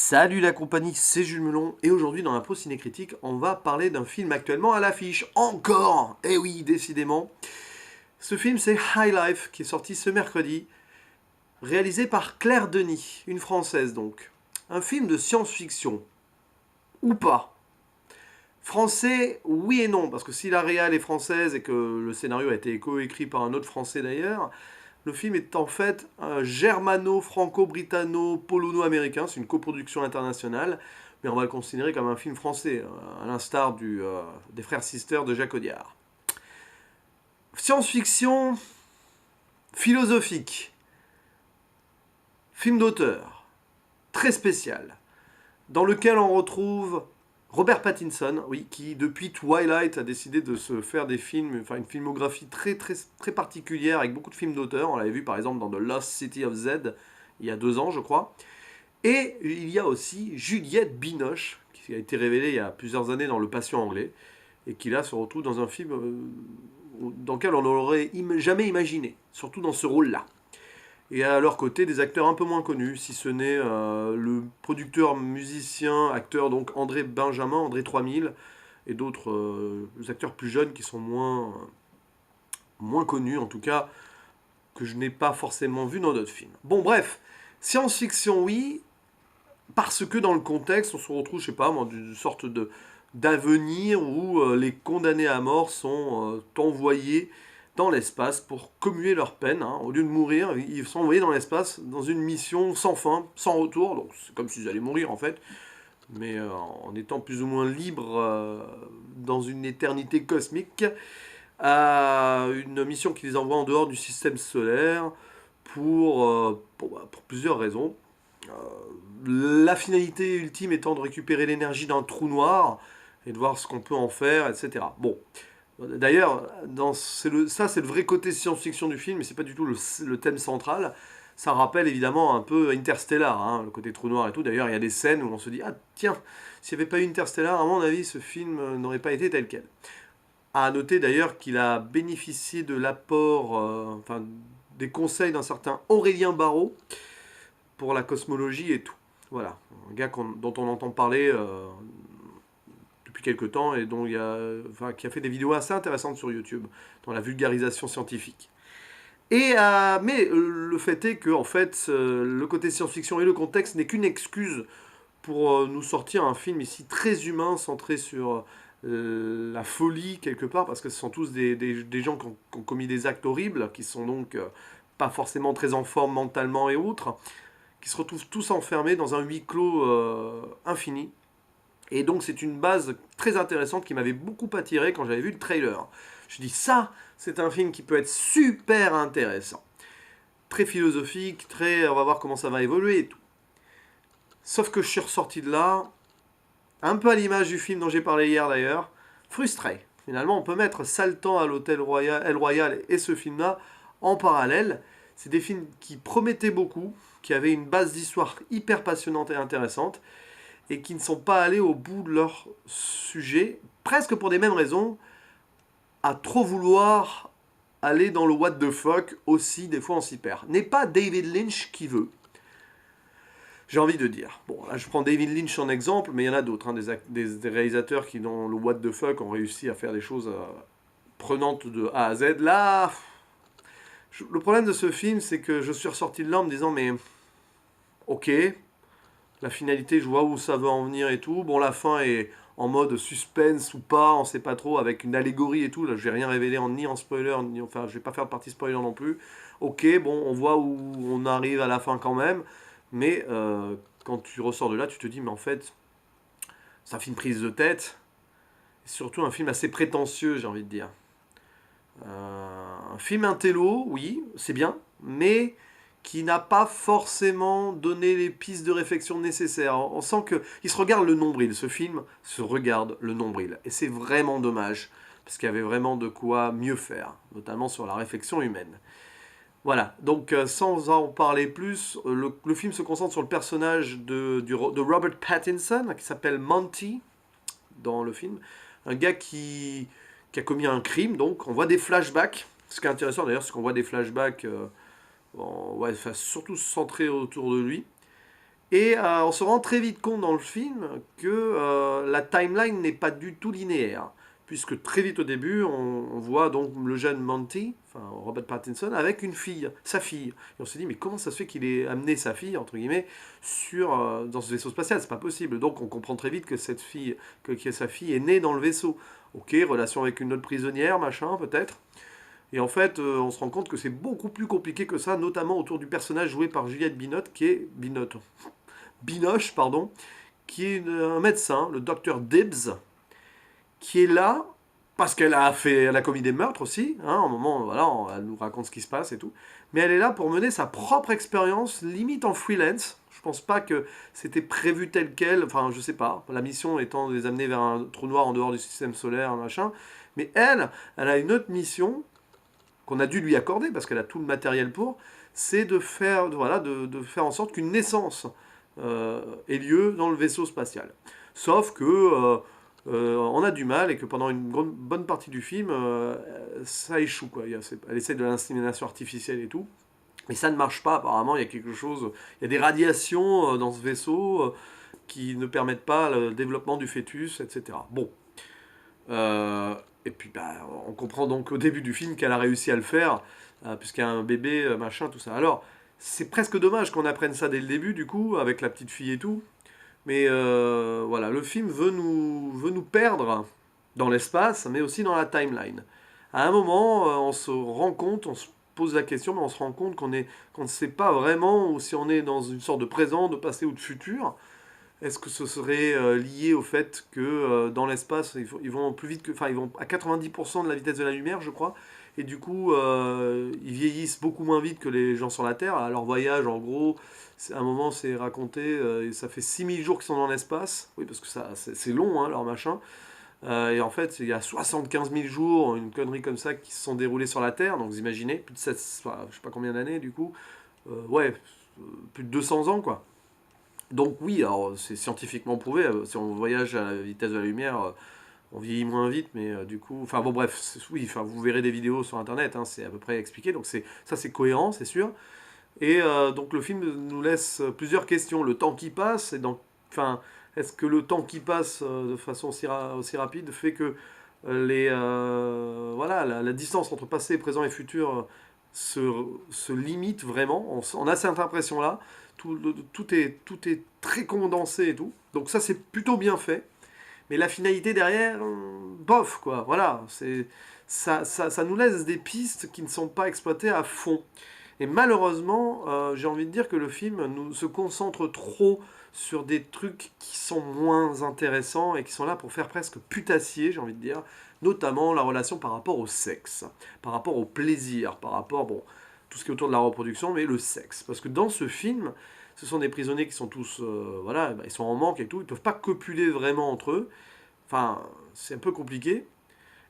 Salut la compagnie, c'est Jules Melon et aujourd'hui dans l'impro ciné-critique, on va parler d'un film actuellement à l'affiche. Encore! Eh oui, décidément. Ce film c'est High Life qui est sorti ce mercredi, réalisé par Claire Denis, une Française donc. Un film de science-fiction. Ou pas. Français, oui et non, parce que si la réal est française et que le scénario a été coécrit par un autre Français d'ailleurs, le film est en fait un germano-franco-britanno-polono-américain, c'est une coproduction internationale, mais on va le considérer comme un film français, à l'instar des frères Sisters de Jacques Audiard. Science-fiction philosophique, film d'auteur, très spécial, dans lequel on retrouve Robert Pattinson, oui, qui depuis Twilight a décidé de se faire des films, enfin une filmographie très, très, très particulière avec beaucoup de films d'auteur. On l'avait vu par exemple dans The Lost City of Z il y a 2 ans, je crois. Et il y a aussi Juliette Binoche, qui a été révélée il y a plusieurs années dans Le Patient anglais, et qui là se retrouve dans un film dans lequel on n'aurait jamais imaginé, surtout dans ce rôle-là. Et à leur côté, des acteurs un peu moins connus, si ce n'est le producteur, musicien, acteur, donc André Benjamin, André 3000, et d'autres acteurs plus jeunes qui sont moins connus, en tout cas, que je n'ai pas forcément vu dans d'autres films. Bon, bref, science-fiction, oui, parce que dans le contexte, on se retrouve, je sais pas, d'une sorte d'avenir où les condamnés à mort sont envoyés dans l'espace pour commuer leur peine. Hein. Au lieu de mourir, ils sont envoyés dans l'espace dans une mission sans fin, sans retour. Donc c'est comme s'ils allaient mourir en fait, mais en étant plus ou moins libres dans une éternité cosmique. Une mission qui les envoie en dehors du système solaire pour plusieurs raisons. La finalité ultime étant de récupérer l'énergie d'un trou noir et de voir ce qu'on peut en faire, etc. Bon, d'ailleurs, ça c'est le vrai côté science-fiction du film, mais c'est pas du tout le thème central. Ça rappelle évidemment un peu Interstellar, hein, le côté trou noir et tout. D'ailleurs, il y a des scènes où on se dit, ah tiens, s'il n'y avait pas eu Interstellar, à mon avis, ce film n'aurait pas été tel quel. À noter d'ailleurs qu'il a bénéficié de l'apport, enfin, des conseils d'un certain Aurélien Barraud pour la cosmologie et tout. Voilà, un gars dont on entend parler depuis quelques temps et qui a fait des vidéos assez intéressantes sur YouTube dans la vulgarisation scientifique. Mais le fait est que en fait, le côté science-fiction et le contexte n'est qu'une excuse pour nous sortir un film ici très humain, centré sur la folie quelque part, parce que ce sont tous des gens qui ont commis des actes horribles, qui sont donc pas forcément très en forme mentalement et autres, qui se retrouvent tous enfermés dans un huis clos infini. Et donc c'est une base très intéressante qui m'avait beaucoup attiré quand j'avais vu le trailer. Je dis ça, c'est un film qui peut être super intéressant. Très philosophique, on va voir comment ça va évoluer et tout. Sauf que je suis ressorti de là, un peu à l'image du film dont j'ai parlé hier d'ailleurs, frustré. Finalement, on peut mettre Saltan à l'Hôtel Royal, El Royal et ce film-là en parallèle. C'est des films qui promettaient beaucoup, qui avaient une base d'histoire hyper passionnante et intéressante, et qui ne sont pas allés au bout de leur sujet, presque pour des mêmes raisons, à trop vouloir aller dans le what the fuck aussi, des fois on s'y perd. N'est pas David Lynch qui veut. J'ai envie de dire. Bon, là je prends David Lynch en exemple, mais il y en a d'autres, hein, des réalisateurs qui dans le what the fuck ont réussi à faire des choses prenantes de A à Z. Là, le problème de ce film, c'est que je suis ressorti de là en me disant, mais ok, la finalité, je vois où ça veut en venir et tout. Bon, la fin est en mode suspense ou pas, on sait pas trop, avec une allégorie et tout. Là, je vais rien révéler ni en spoiler, enfin, je vais pas faire de partie spoiler non plus. Ok, bon, on voit où on arrive à la fin quand même, mais quand tu ressors de là, tu te dis, mais en fait, c'est un film prise de tête, et surtout un film assez prétentieux, j'ai envie de dire. Un film intello, oui, c'est bien, mais qui n'a pas forcément donné les pistes de réflexion nécessaires. On sent qu'il se regarde le nombril, ce film se regarde le nombril. Et c'est vraiment dommage, parce qu'il y avait vraiment de quoi mieux faire, notamment sur la réflexion humaine. Voilà, donc sans en parler plus, le film se concentre sur le personnage de Robert Pattinson, qui s'appelle Monty, dans le film. Un gars qui a commis un crime, donc on voit des flashbacks. Ce qui est intéressant d'ailleurs, c'est qu'on voit des flashbacks, ouais, enfin, surtout centrés autour de lui. Et on se rend très vite compte dans le film que la timeline n'est pas du tout linéaire. Puisque très vite au début, on voit donc le jeune Monty, enfin Robert Pattinson, avec une fille, sa fille. Et on se dit, mais comment ça se fait qu'il ait amené sa fille, entre guillemets, dans ce vaisseau spatial? C'est pas possible. Donc on comprend très vite que cette fille, que sa fille est née dans le vaisseau. Ok, relation avec une autre prisonnière, machin, peut-être. Et en fait, on se rend compte que c'est beaucoup plus compliqué que ça, notamment autour du personnage joué par Juliette Binoche, Binoche, pardon, qui est un médecin, le docteur Dibbs, qui est là parce elle a commis des meurtres aussi. Hein, à un moment, voilà, elle nous raconte ce qui se passe et tout. Mais elle est là pour mener sa propre expérience, limite en freelance. Je pense pas que c'était prévu tel quel. Enfin, je sais pas. La mission étant de les amener vers un trou noir en dehors du système solaire, machin. Mais elle a une autre mission qu'on a dû lui accorder parce qu'elle a tout le matériel pour. C'est de faire, voilà, de faire en sorte qu'une naissance ait lieu dans le vaisseau spatial. Sauf que on a du mal et que pendant une bonne partie du film, ça échoue. Quoi. Elle essaie de l'insémination artificielle et tout. Mais ça ne marche pas, apparemment, il y a quelque chose. Il y a des radiations dans ce vaisseau qui ne permettent pas le développement du fœtus, etc. Bon. Et puis, bah, on comprend donc au début du film qu'elle a réussi à le faire, puisqu'il y a un bébé, machin, tout ça. Alors, c'est presque dommage qu'on apprenne ça dès le début, du coup, avec la petite fille et tout. Mais voilà, le film veut nous perdre dans l'espace, mais aussi dans la timeline. À un moment, on se rend compte, on se pose la question, mais on se rend compte qu'on ne sait pas vraiment ou si on est dans une sorte de présent, de passé ou de futur. Est-ce que ce serait lié au fait que dans l'espace, ils vont plus vite que, enfin, ils vont à 90% de la vitesse de la lumière, je crois, et du coup, ils vieillissent beaucoup moins vite que les gens sur la Terre. À leur voyage, en gros, à un moment, c'est raconté, et ça fait 6000 jours qu'ils sont dans l'espace. Oui, parce que ça, c'est long, hein, leur machin. Et en fait, il y a 75 000 jours, une connerie comme ça, qui se sont déroulés sur la Terre. Donc, vous imaginez, plus de 7, enfin, je sais pas combien d'années, du coup. Ouais, plus de 200 ans, quoi. Donc oui, alors c'est scientifiquement prouvé, si on voyage à la vitesse de la lumière, on vieillit moins vite, mais du coup, enfin bon bref, oui, enfin vous verrez des vidéos sur internet, hein, c'est à peu près expliqué, donc ça c'est cohérent, c'est sûr. Et donc le film nous laisse plusieurs questions. Le temps qui passe, enfin, est-ce que le temps qui passe de façon aussi rapide fait que voilà, la distance entre passé, présent et futur se, se limite vraiment? On a cette impression-là. Tout est très condensé et tout. Donc ça, c'est plutôt bien fait. Mais la finalité derrière, bof, quoi. Voilà, ça nous laisse des pistes qui ne sont pas exploitées à fond. Et malheureusement, j'ai envie de dire que le film se concentre trop sur des trucs qui sont moins intéressants et qui sont là pour faire presque putassier, j'ai envie de dire. Notamment la relation par rapport au sexe, par rapport au plaisir, par rapport, bon, tout ce qui est autour de la reproduction, mais le sexe. Parce que dans ce film, ce sont des prisonniers qui sont tous, voilà, bah, ils sont en manque et tout, ils ne peuvent pas copuler vraiment entre eux. Enfin, c'est un peu compliqué.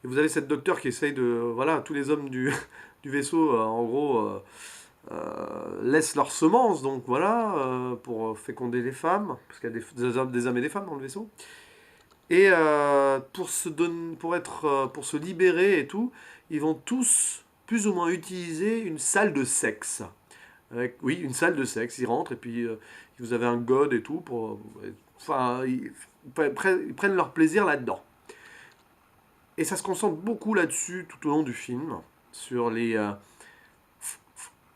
Et vous avez cette docteur qui essaye de, voilà, tous les hommes du vaisseau, en gros, laissent leurs semences, donc voilà, pour féconder les femmes, parce qu'il y a des hommes et des femmes dans le vaisseau. Et pour se libérer et tout, ils vont tous plus ou moins utiliser une salle de sexe. Oui, une salle de sexe. Ils rentrent et puis vous avez un god et tout. Enfin, ils prennent leur plaisir là-dedans. Et ça se concentre beaucoup là-dessus tout au long du film, sur les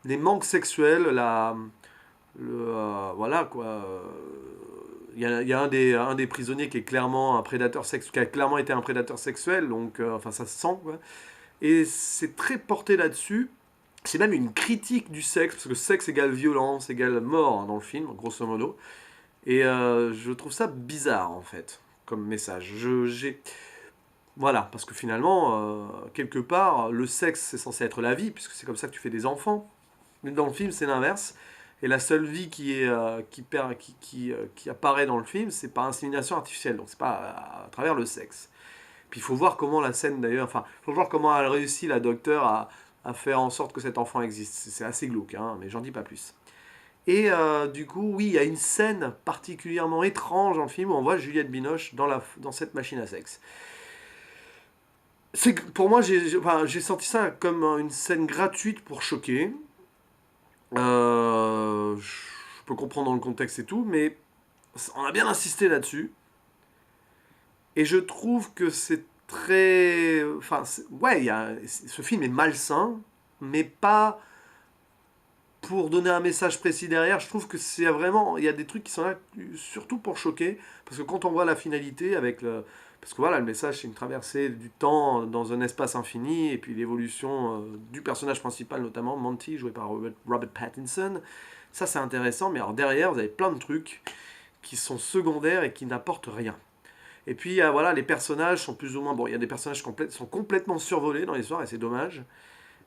manques sexuels, voilà quoi. Il y a un des prisonniers qui est clairement un prédateur sexuel, qui a clairement été un prédateur sexuel, donc enfin ça se sent quoi. Et c'est très porté là-dessus. C'est même une critique du sexe, parce que sexe égale violence, égale mort, hein, dans le film, grosso modo. Et je trouve ça bizarre, en fait, comme message. Voilà, parce que finalement, quelque part, le sexe, c'est censé être la vie, puisque c'est comme ça que tu fais des enfants. Mais dans le film, c'est l'inverse. Et la seule vie qui apparaît dans le film, c'est par insémination artificielle, donc c'est pas à travers le sexe. Puis il faut voir comment la scène d'ailleurs, enfin, il faut voir comment elle réussit, la docteure, à faire en sorte que cet enfant existe. C'est assez glauque, hein, mais j'en dis pas plus. Et du coup, oui, il y a une scène particulièrement étrange dans le film où on voit Juliette Binoche dans cette machine à sexe. Pour moi, enfin, j'ai senti ça comme une scène gratuite pour choquer. Je peux comprendre dans le contexte et tout, mais on a bien insisté là-dessus. Et je trouve que c'est très... Enfin, ouais, ce film est malsain, mais pas pour donner un message précis derrière. Je trouve que c'est vraiment... Il y a des trucs qui sont là surtout pour choquer, parce que quand on voit la finalité avec le... Parce que voilà, le message, c'est une traversée du temps dans un espace infini, et puis l'évolution du personnage principal, notamment Monty, joué par Robert Pattinson. Ça, c'est intéressant, mais alors derrière, vous avez plein de trucs qui sont secondaires et qui n'apportent rien. Et puis, voilà, les personnages sont plus ou moins... Bon, il y a des personnages qui sont complètement survolés dans l'histoire, et c'est dommage.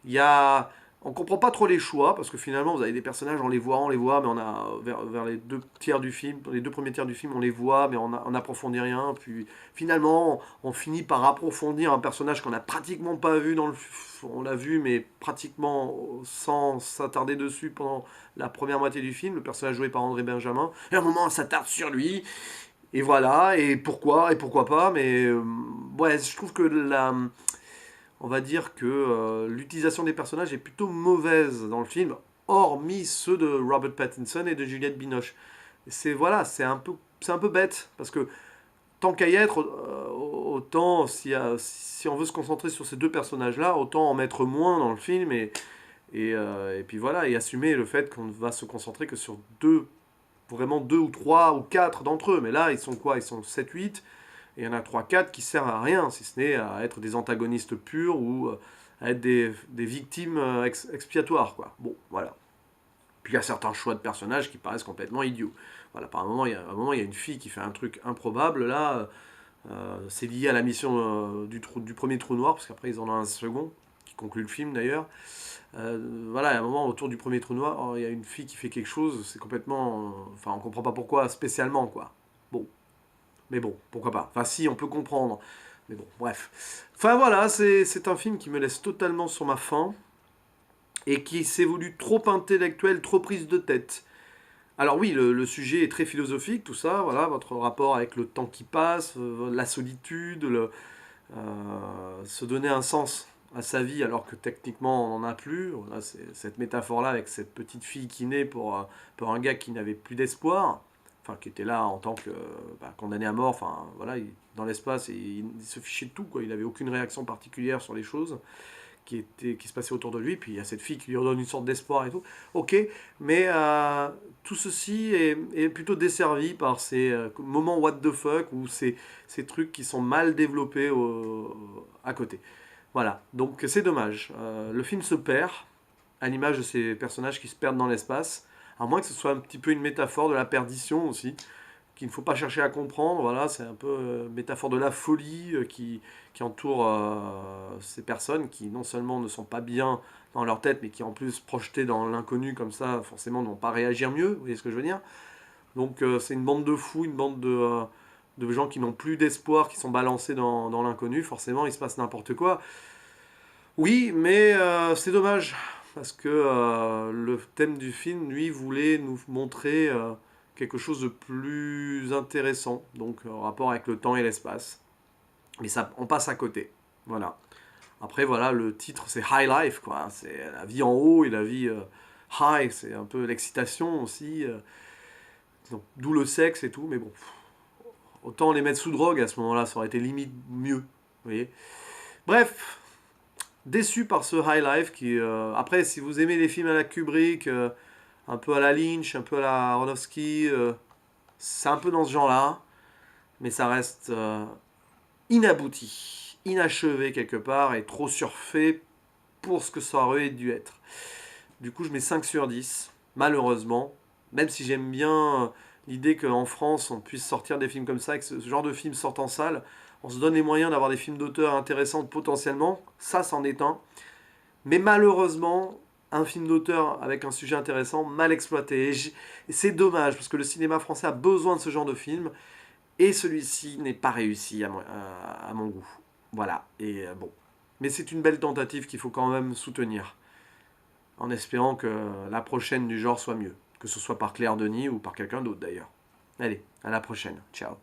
Il y a... On comprend pas trop les choix, parce que finalement, vous avez des personnages, on les voit, mais on a, vers les deux tiers du film, les deux premiers tiers du film, on les voit, mais on n'approfondit rien. Puis finalement, on finit par approfondir un personnage qu'on n'a pratiquement pas vu dans le... On l'a vu, mais pratiquement sans s'attarder dessus pendant la première moitié du film, le personnage joué par André Benjamin. Et à un moment, on s'attarde sur lui, et voilà, et pourquoi pas, mais ouais, je trouve que on va dire que l'utilisation des personnages est plutôt mauvaise dans le film, hormis ceux de Robert Pattinson et de Juliette Binoche. C'est un peu bête, parce que tant qu'à y être, autant, si on veut se concentrer sur ces deux personnages-là, autant en mettre moins dans le film, et puis voilà, et assumer le fait qu'on ne va se concentrer que sur vraiment deux ou trois ou quatre d'entre eux. Mais là, ils sont quoi? Ils sont sept huit. Et il y en a trois quatre qui servent à rien, si ce n'est à être des antagonistes purs ou à être des victimes expiatoires, quoi. Bon, voilà. Puis il y a certains choix de personnages qui paraissent complètement idiots. Voilà, par un moment, il y a une fille qui fait un truc improbable, là, c'est lié à la mission du premier trou noir, parce qu'après ils en ont un second, qui conclut le film d'ailleurs. Voilà, à un moment, autour du premier trou noir, il y a une fille qui fait quelque chose, c'est complètement... Enfin, on comprend pas pourquoi spécialement, quoi. Bon, mais bon, pourquoi pas. Enfin, si, on peut comprendre. Mais bon, bref. Enfin, voilà, c'est un film qui me laisse totalement sur ma faim, et qui s'est voulu trop intellectuel, trop prise de tête. Alors oui, le sujet est très philosophique, tout ça, voilà, votre rapport avec le temps qui passe, la solitude, se donner un sens à sa vie alors que techniquement on n'en a plus. Voilà, c'est cette métaphore-là avec cette petite fille qui naît pour un gars qui n'avait plus d'espoir, enfin qui était là en tant que condamné à mort, enfin voilà, dans l'espace, et il se fichait de tout, quoi. Il n'avait aucune réaction particulière sur les choses qui se passait autour de lui, puis il y a cette fille qui lui redonne une sorte d'espoir et tout. Ok, mais tout ceci est plutôt desservi par ces moments what the fuck, ou ces trucs qui sont mal développés à côté. Voilà, donc c'est dommage. Le film se perd, à l'image de ces personnages qui se perdent dans l'espace, à moins que ce soit un petit peu une métaphore de la perdition aussi, qu'il ne faut pas chercher à comprendre. Voilà, c'est un peu métaphore de la folie qui entoure ces personnes qui non seulement ne sont pas bien dans leur tête, mais qui en plus projetées dans l'inconnu comme ça, forcément n'ont pas à réagir mieux, vous voyez ce que je veux dire? Donc c'est une bande de fous, une bande de gens qui n'ont plus d'espoir, qui sont balancés dans l'inconnu, forcément il se passe n'importe quoi. Oui, mais c'est dommage, parce que le thème du film, lui, voulait nous montrer quelque chose de plus intéressant, donc en rapport avec le temps et l'espace. Mais ça, on passe à côté. Voilà. Après, voilà, le titre, c'est High Life, quoi. C'est la vie en haut et la vie high, c'est un peu l'excitation aussi. Donc, d'où le sexe et tout, mais bon. Autant les mettre sous drogue à ce moment-là, ça aurait été limite mieux. Vous voyez. Bref, déçu par ce High Life qui... après, si vous aimez les films à la Kubrick, un peu à la Lynch, un peu à la Aronofsky, c'est un peu dans ce genre-là, mais ça reste inabouti, inachevé quelque part, et trop surfait pour ce que ça aurait dû être. Du coup, je mets 5 sur 10, malheureusement, même si j'aime bien l'idée qu'en France, on puisse sortir des films comme ça, que ce genre de film sorte en salle, on se donne les moyens d'avoir des films d'auteur intéressants potentiellement, ça c'en est un. Mais malheureusement, un film d'auteur avec un sujet intéressant, mal exploité. Et c'est dommage, parce que le cinéma français a besoin de ce genre de film, et celui-ci n'est pas réussi à mon goût. Voilà, et bon. Mais c'est une belle tentative qu'il faut quand même soutenir, en espérant que la prochaine du genre soit mieux, que ce soit par Claire Denis ou par quelqu'un d'autre d'ailleurs. Allez, à la prochaine, ciao.